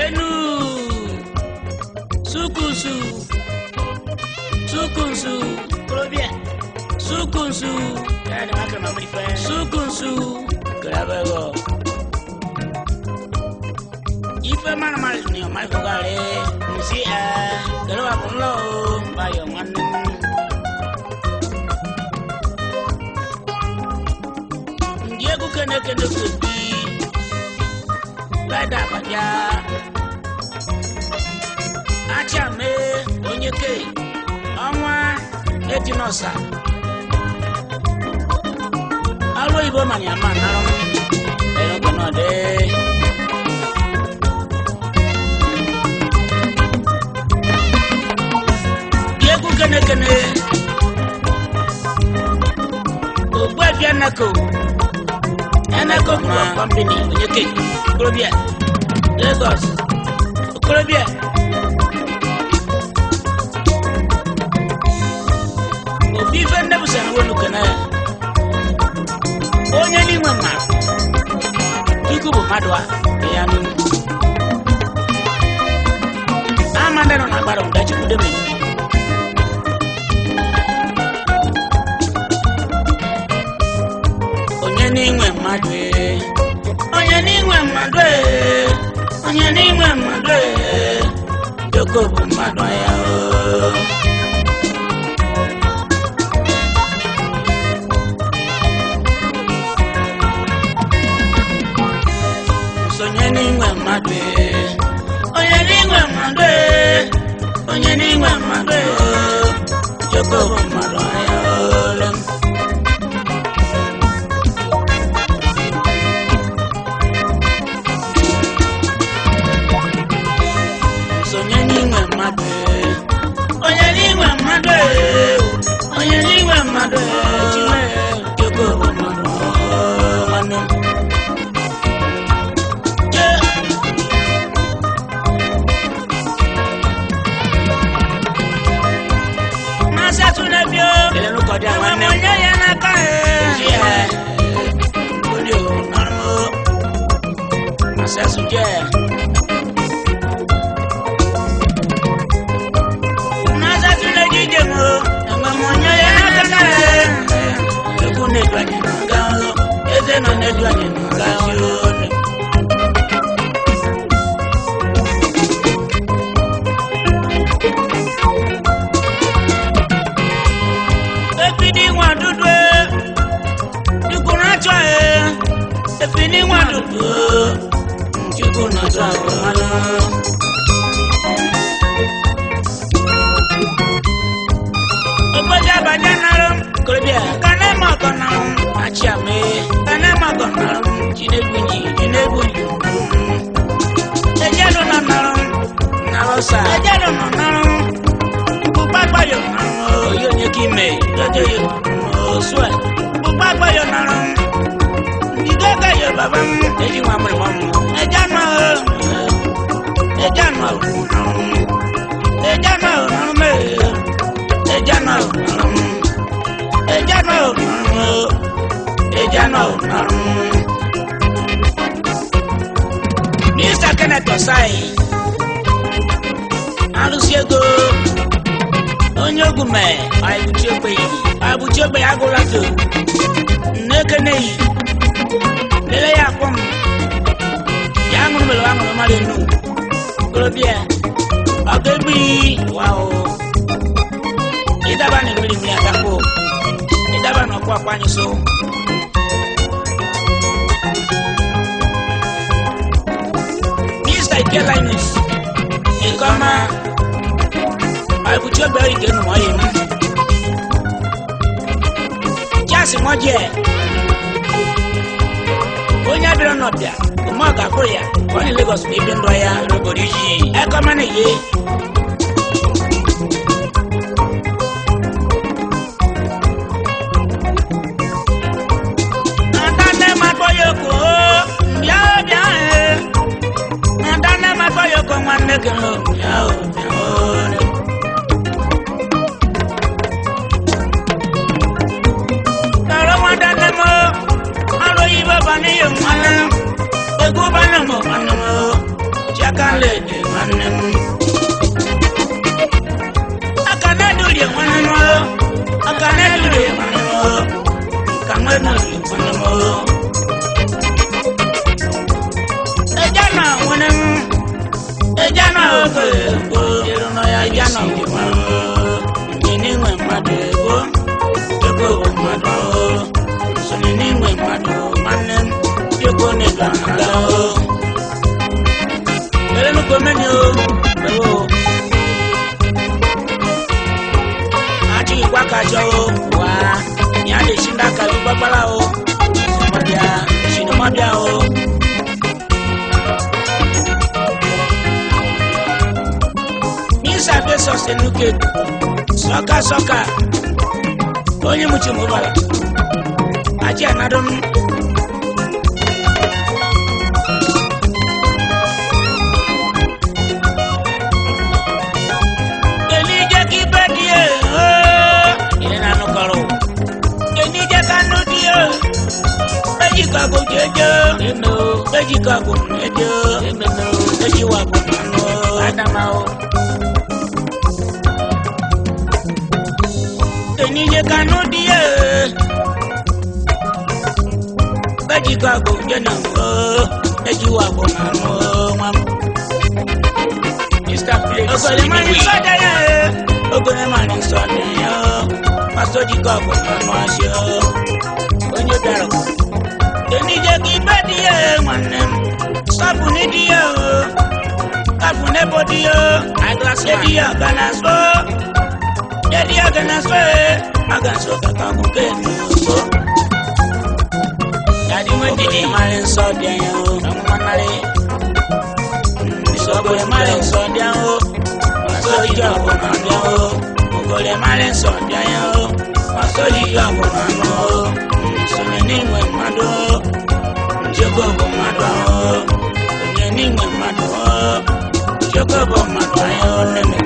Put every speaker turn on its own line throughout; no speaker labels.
enu sukunsu krobia sukunsu
Kana makra mamri fa.
sukunsu
Grabego. Ife mana mal ni mal fogare. Si kalau aku lo bayangan. Dia ku kena kubi. Lada baja. Achame onyeke. Anwa etinosa. Alo ibo manyama narom. Elo kono de. Kene ogba bi anako ma company onyeke Okorobia Lagos Okorobia obi fende busan wonu kana onye ni mama ikubu madwa ya nu amanda no na gbara ndachi kudeme onye n'inwe mmadụ Joko bụ mmadụ ya onye n'inwe mmadụ Joko bụ mmadụ ya Mr. Kenneth Osai Alusiego Onyogume Abuchiogbe Agulato Nekenei Lele Yakom Yangumelo Amano Malenu Okorobia Ogebi Wow Idaba ni mwili mliatako Idaba na kwa kwani so Mr. Ikela Inus Ikoma Abuchiogbe Igenu Moyemu Jasi Moje Onya biro nobia Umoga Koya Kwani Lagos Bibi Ndoya Roboriji Ekoma na ye Chaka lady manem akana duri manemo akana duri manemo kamana duri manemo ejana manem ejana ko no ya ejana ko ni mwe madego ego mado so ni mwe mado manem ego ne ganga Elenu komeni o, ewo. Aji kwa kajo o, wa. Nyade shinda kalu babala o. Mabia, shino mabia o. Nisa beso senuke. Soka. Onye muchi mubala. Aji anadon. Kago jejo, eno, beji kago nejo, eno, beji wago mano, adamao. Eni je kanu die, beji kago jena, beji wago mano, mam. Mr. Place, ogole mani soda ya, ogole mani soda ya, masoji kago mano asyo, onye daro. Enije ki bedie manem sabu ni dio kabu ne bodio aglas dia ganaso agaso kakabu kenu so jadi mendidi malen so dia yo manale so gole malen so dia yo so dia ko manyo gole malen so dia yo so dia ko manyo so ni mwe mado Joko bomado, nyeni mado. Joko bomado yo neme,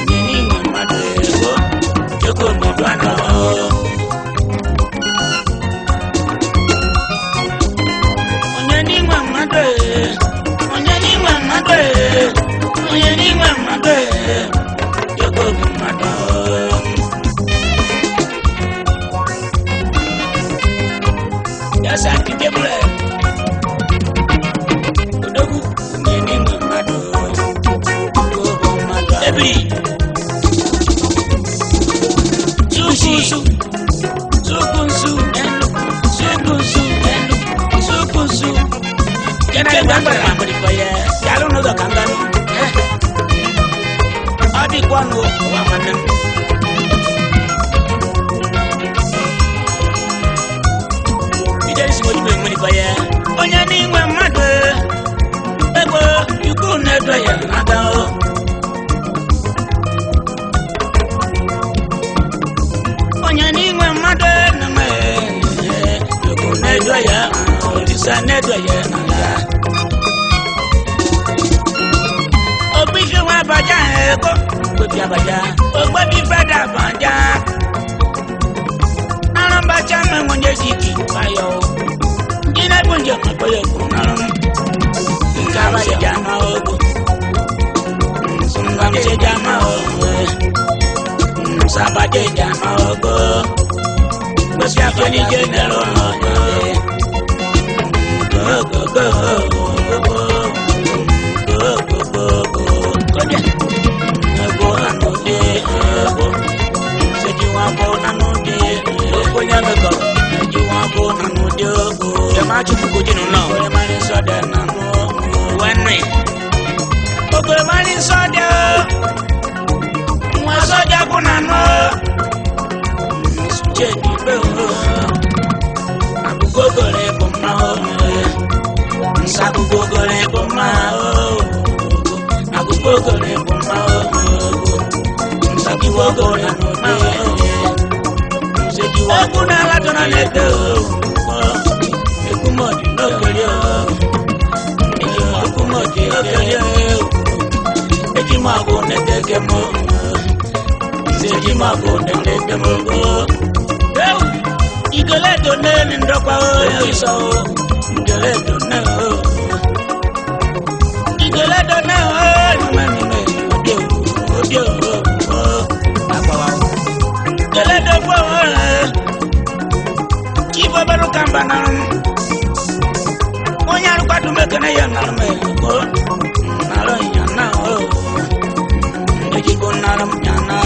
nyeni mado ego. Joko bomado. Nyeni mado, nyeni mado. Joko bomado. Yasa kitebule. Sukunsu. Jangan gambar ambari koye. Jalu no do kangani. Adi kwango wa manem. Bidari simodi be mani koye. Onya ni ngwa madu. Ego yukune do ya nadao. Onyaningwe made na me yukune doya olisane doya na obiju wa baja eko obi abaja ogbabi feda baja aramba chame monje siki bayo ina bunje makoye kunaram ngaba jama ogo sungam se jama ogo Sabade jama ogo Basi afani jenero ogo Go Kodya Go anude Seji wabo nanude Go nyameko Seji wabo nanude ogo Jama chukuku jinu no Ogo mani sode nanu Wenwe Ogo mani sode Soja kunano Sujeti beho Abugogore bomao Sabugogore bomao Abugogore bomao Sabiwogore bomao Sejiwoguna latona leto Ekumodi nokelio Ekumodi nokelio Ejimago netekemo Seji magonde ndeke mogo. Igele done ndokwa oyiso. Igele done o. Igele done o. baru kambanan Monyaru padu mekene ya narme ko nalo yana o jigo naram yana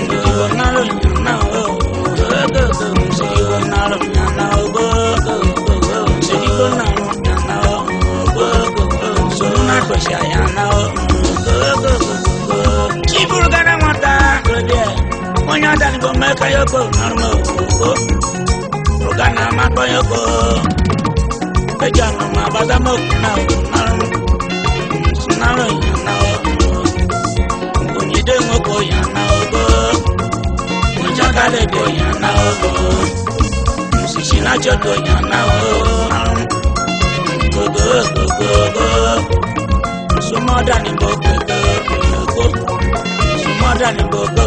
jigo naram yana o jigo naram yana o jigo naram yana o sona ko yana o kiburu gana mata Monyada ni bomeka yoko narmo ko Rugana mako yoko Ejano mabaza mokuna narmo Sunalo yana o Onyide ngoko yana o Mojagale do yana o Musishina jodo yana o Go Sumoda ni boko Sumoda ni boko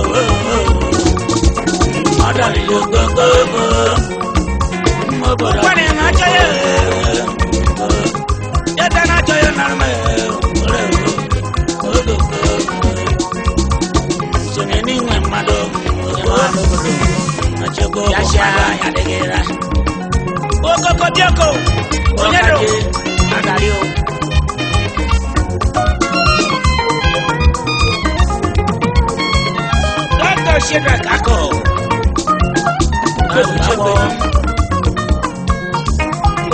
Madari yo go go go, mobile. Na chaya, yata na chaya narme. Suneni ngmado, achoko yasha yadegera. Oko kotioko, onyero, agario. Doctor Shedrack Ako.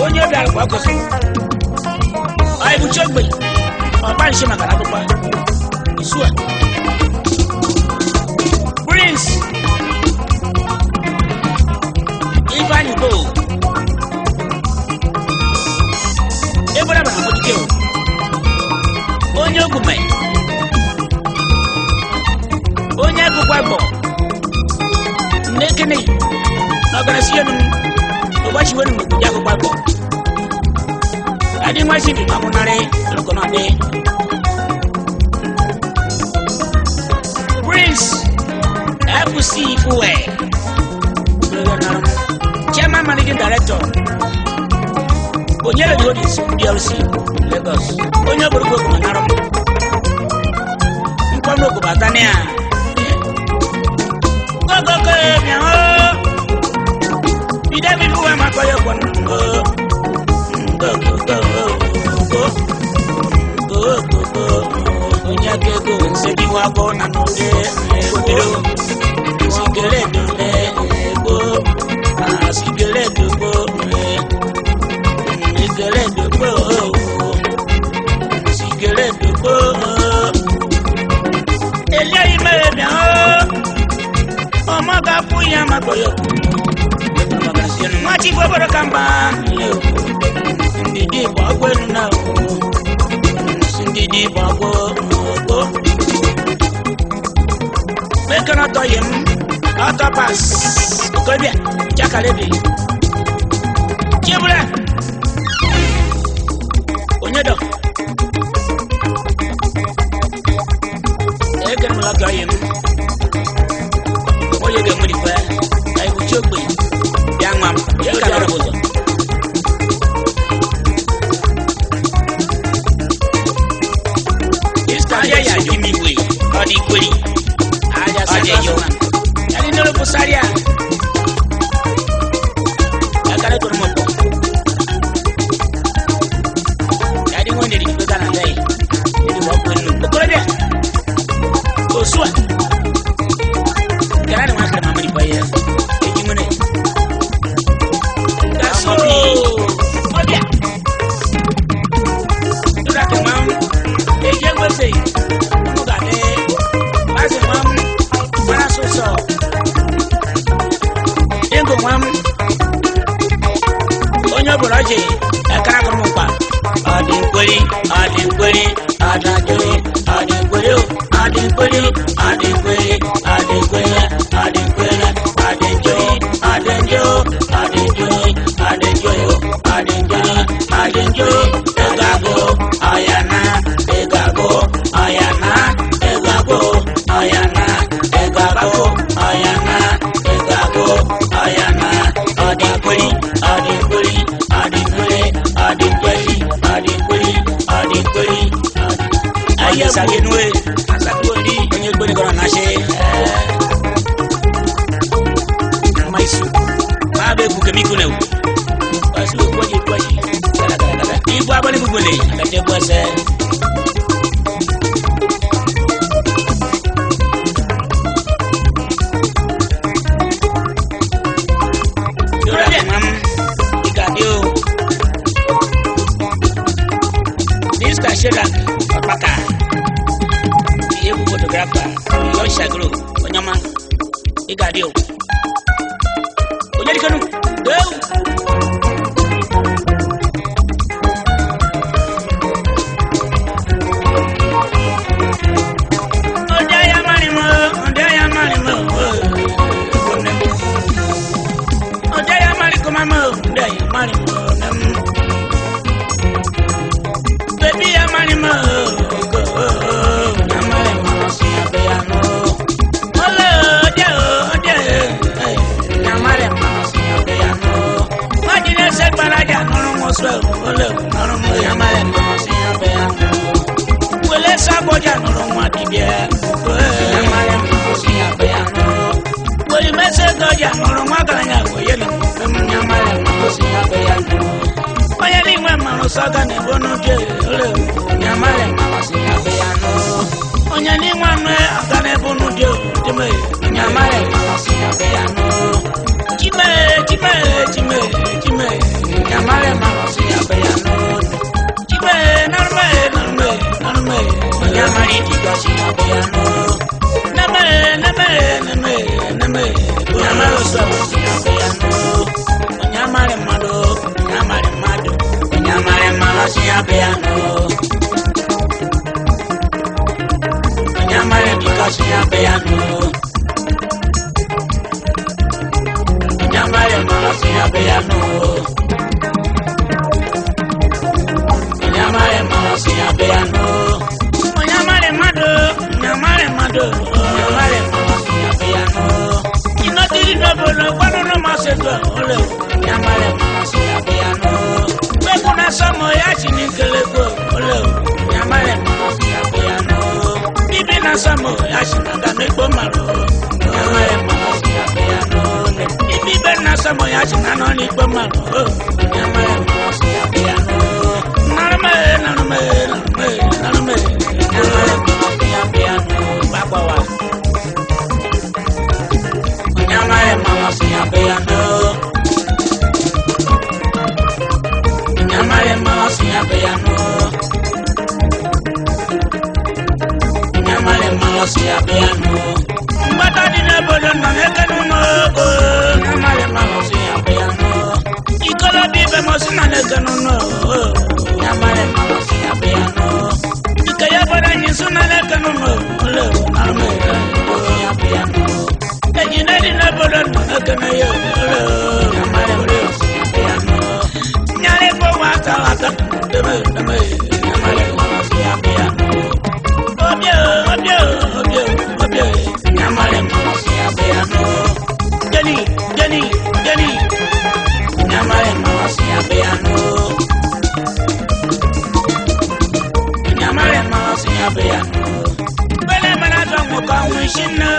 Onye bịara kwa ọkọsị anyị bụ chegbe ọba nshi maka akwụkwọ isu a Prince Ifeanyi Bo ebere bara mọdike onye ogume onye agụkwa gbọ nekene Organization Obashi wenu kujago kwako Adi mwashidi mamunare Lukonade Prince FC Fuwe Chairman Managing Director Onyele Jodis DLC Lagos Onye Buruko Kumanaro Nkomo Kubatania Go miao David who am I for your one? Go. Onyake go say you are born and no day. Sigele go. Sigele go. Sigele go. Elia ime bien. Omaga puya makoyo. Mati boboro kamba Ndidi bagwe na Ndidi bagwe Mekana toyem Autopass Kobia Chakalebi Kibula Onyedo Eken mulakayem Oye de murifa Ay buchogbe Yang mam, yang kalau bozo. Istanya ya jumi kuri, adi kuri. Aja yo. Jadi nolo pusaria. Ya kalau turun mopo. Jadi mau jadi kita nanti. Jadi mau pun betul dia. Osua. Karena dengan kerana mami bayar. Jadi mana? Oh dia. Sudah kemam. Dia bersih. Muka deh. Masih mam. Mana susah. Dia kemam. Onyo beraji. Karena bermuka. Ading kuli. Sagenwe, asakuri, onye gbori gora na she. Maisu. Mabe le ku kemi ku ne o asu ko ji kala ni bwa bani ku le ka te bwa se dora mam ikadio this kashira paka ye ku photographer yo shagro onyama ikadio onyari kanu deu Saga ne bono je ole nyamale mawasi abeyano onya ni nwanwe aga ne bono je time nyamale mawasi abeyano time nyamale mawasi abeyano time narme nyamale tikosi abeyano name nyamale mawasi abeyano nyamale mado nyamare mawasi abeyano nyamare dikosi abeyano nyamare mawasi abeyano nyamare mawasi abeyano nyamare mado nyamare mawasi abeyano inotiri dobolo kwano maseto ole nyamare mawasi abeyano kuna samo ya chinikelepo ole nyamale mawasi abeyano bibi na samo ya chinaga mekpo maro nyamale mawasi abeyano bibi ben na samo ya chinano ni kpo maro nyamale mawasi abeyano narme nyamale mawasi abeyano bakwawa nyamale mawasi abeyano nyamale mawasi abeyano nyamale mawasi abeyano mbata dina bodo na nekanu no nyamale mawasi abeyano ikola bibe mosina nekanu no nyamale mawasi abeyano ikaya bodo nyisuna nekanu no le nyamale mawasi abeyano ejina dina bodo na nekanu yo nyamale mawasi abeyano Wata deme nyamale mawasi abeyano obye nyamale mawasi abeyano Jenny nyamale mawasi abeyano nyamale mawasi abeyano bele mana dongo ka wishin no